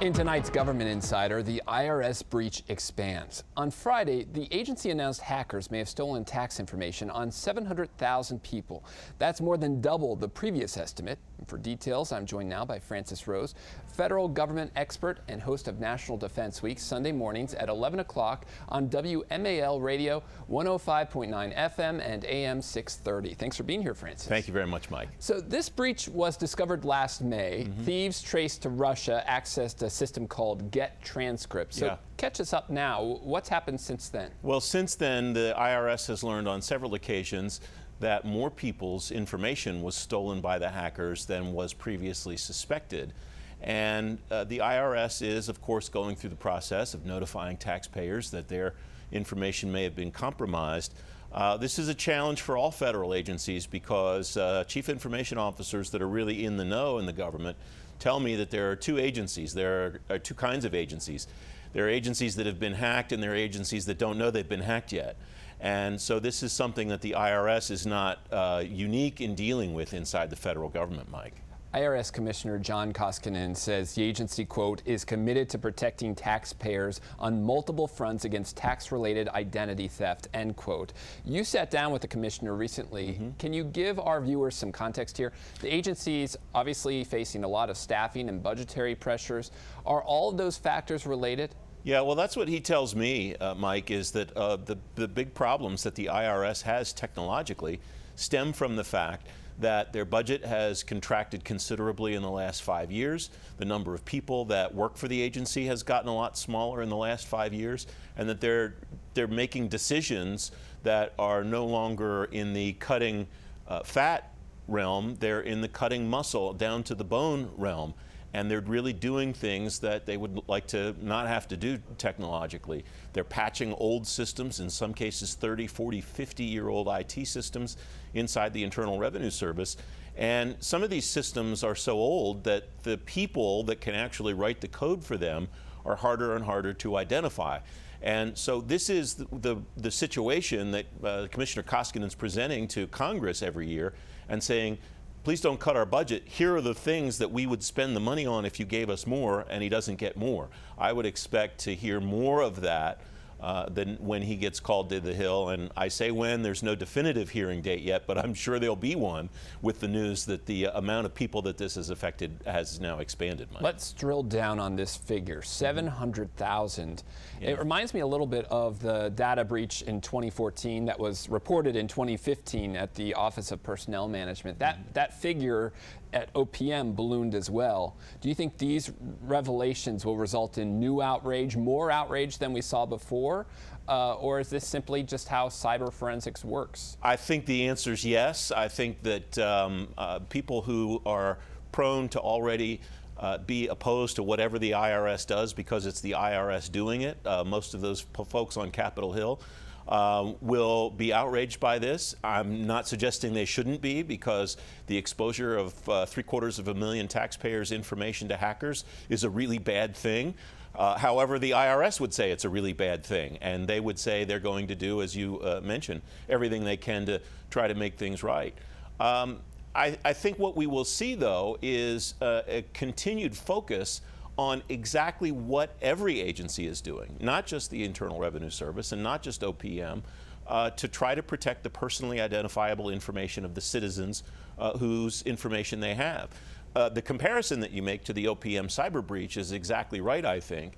In tonight's Government Insider, the IRS breach expands. On Friday, the agency announced hackers may have stolen tax information on 700,000 people. That's more than double the previous estimate. And for details, I'm joined now by Francis Rose, federal government expert and host of National Defense Week, Sunday mornings at 11 o'clock on WMAL Radio, 105.9 FM and AM 630. Thanks for being here, Francis. Thank you very much, Mike. So this breach was discovered last May. Thieves traced to Russia accessed a system called Get Transcripts. So catch us up now. What's happened since then? Well, since then, the IRS has learned on several occasions that more people's information was stolen by the hackers than was previously suspected. And the IRS is, of course, going through the process of notifying taxpayers that their information may have been compromised. This is a challenge for all federal agencies because chief information officers that are really in the know in the government tell me that there are two agencies. There are two kinds of agencies. There are agencies that have been hacked and there are agencies that don't know they've been hacked yet. And so this is something that the IRS is not unique in dealing with inside the federal government, Mike. IRS Commissioner John Koskinen says the agency, quote, is committed to protecting taxpayers on multiple fronts against tax-related identity theft, end quote. You sat down with the commissioner recently. Can you give our viewers some context here? The agency's obviously facing a lot of staffing and budgetary pressures. Are all of those factors related? Yeah, well, that's what he tells me, Mike, is that the big problems that the IRS has technologically stem from the fact that their budget has contracted considerably in the last 5 years. The number of people that work for the agency has gotten a lot smaller in the last 5 years, and that they're making decisions that are no longer in the cutting fat realm, they're in the cutting muscle down to the bone realm. And they're really doing things that they would like to not have to do technologically. They're patching old systems, in some cases 30, 40, 50-year-old IT systems inside the Internal Revenue Service. And some of these systems are so old that the people that can actually write the code for them are harder and harder to identify. And so this is the situation that Commissioner Koskinen is presenting to Congress every year and saying, please don't cut our budget. Here are the things that we would spend the money on if you gave us more, and he doesn't get more. I would expect to hear more of that than when he gets called to the Hill. And I say when, there's no definitive hearing date yet, but I'm sure there'll be one with the news that the amount of people that this has affected has now expanded, Mike. Let's drill down on this figure, 700,000. Yeah. It reminds me a little bit of the data breach in 2014 that was reported in 2015 at the Office of Personnel Management. That figure at OPM ballooned as well. Do you think these revelations will result in new outrage, more outrage than we saw before? Or is this simply just how cyber forensics works? I think the answer is yes. I think that people who are prone to already be opposed to whatever the IRS does because it's the IRS doing it, most of those folks on Capitol Hill, will be outraged by this. I'm not suggesting they shouldn't be, because the exposure of 750,000 taxpayers' information to hackers is a really bad thing. However, the IRS would say it's a really bad thing, and they would say they're going to do, as you mentioned, everything they can to try to make things right. I think what we will see, though, is a continued focus on exactly what every agency is doing, not just the Internal Revenue Service and not just OPM, to try to protect the personally identifiable information of the citizens whose information they have. The comparison that you make to the OPM cyber breach is exactly right, I think.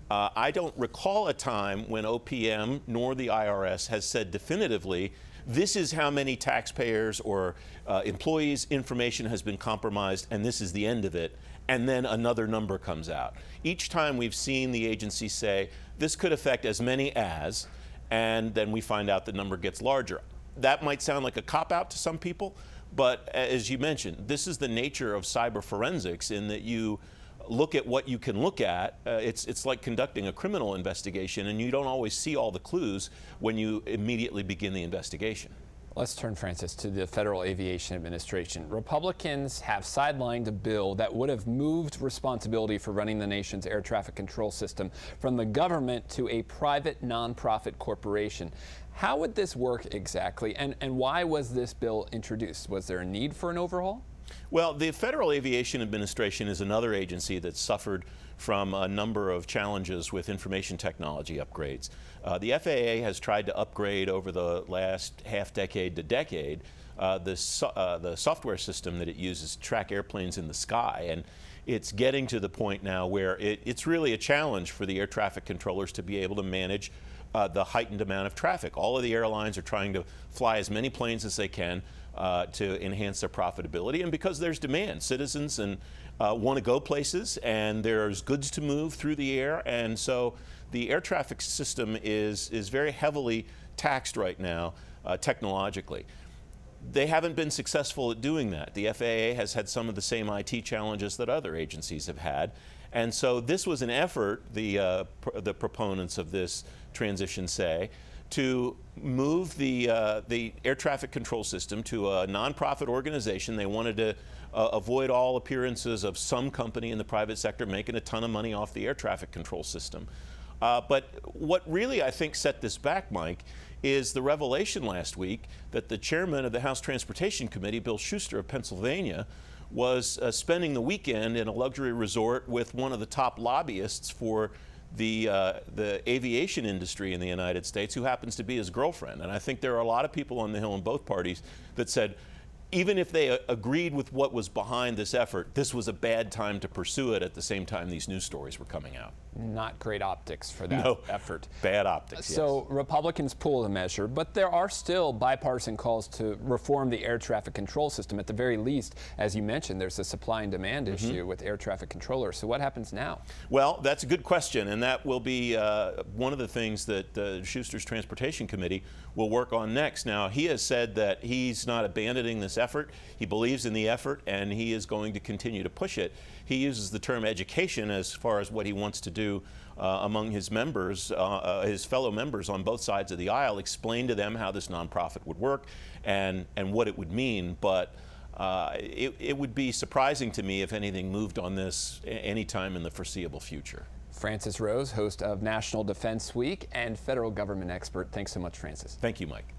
I don't recall a time when OPM nor the IRS has said definitively, this is how many taxpayers or employees' information has been compromised, and this is the end of it, and then another number comes out. Each time we've seen the agency say, this could affect as many as, and then we find out the number gets larger. That might sound like a cop-out to some people, but as you mentioned, this is the nature of cyber forensics, in that you look at what you can look at. It's like conducting a criminal investigation, and you don't always see all the clues when you immediately begin the investigation. Let's turn, Francis, to the Federal Aviation Administration. Republicans have sidelined a bill that would have moved responsibility for running the nation's air traffic control system from the government to a private nonprofit corporation. How would this work exactly, and why was this bill introduced? Was there a need for an overhaul? Well, the Federal Aviation Administration is another agency that suffered from a number of challenges with information technology upgrades. The FAA has tried to upgrade over the last half decade to decade the software system that it uses to track airplanes in the sky. And it's getting to the point now where it's really a challenge for the air traffic controllers to be able to manage the heightened amount of traffic. All of the airlines are trying to fly as many planes as they can to enhance their profitability, and because there's demand, citizens want to go places, and there's goods to move through the air, and so the air traffic system is very heavily taxed right now technologically. They haven't been successful at doing that. The FAA has had some of the same IT challenges that other agencies have had, and so this was an effort, the proponents of this transition say, to move the air traffic control system to a nonprofit organization. They wanted to avoid all appearances of some company in the private sector making a ton of money off the air traffic control system. But what really, I think, set this back, Mike, is the revelation last week that the chairman of the House Transportation Committee, Bill Schuster of Pennsylvania, was spending the weekend in a luxury resort with one of the top lobbyists for the aviation industry in the United States, who happens to be his girlfriend. And I think there are a lot of people on the Hill in both parties that said, even if they agreed with what was behind this effort, this was a bad time to pursue it at the same time these news stories were coming out. Not great optics for that effort. Bad optics, So Republicans pull the measure, but there are still bipartisan calls to reform the air traffic control system. At the very least, as you mentioned, there's a supply and demand issue with air traffic controllers. So what happens now? Well, that's a good question, and that will be one of the things that Schuster's Transportation Committee will work on next. Now, he has said that he's not abandoning this effort. He believes in the effort, and he is going to continue to push it. He uses the term education as far as what he wants to do among his members, his fellow members on both sides of the aisle, explain to them how this nonprofit would work and what it would mean. But it would be surprising to me if anything moved on this anytime in the foreseeable future. Francis Rose, host of National Defense Week and federal government expert. Thanks so much, Francis. Thank you, Mike.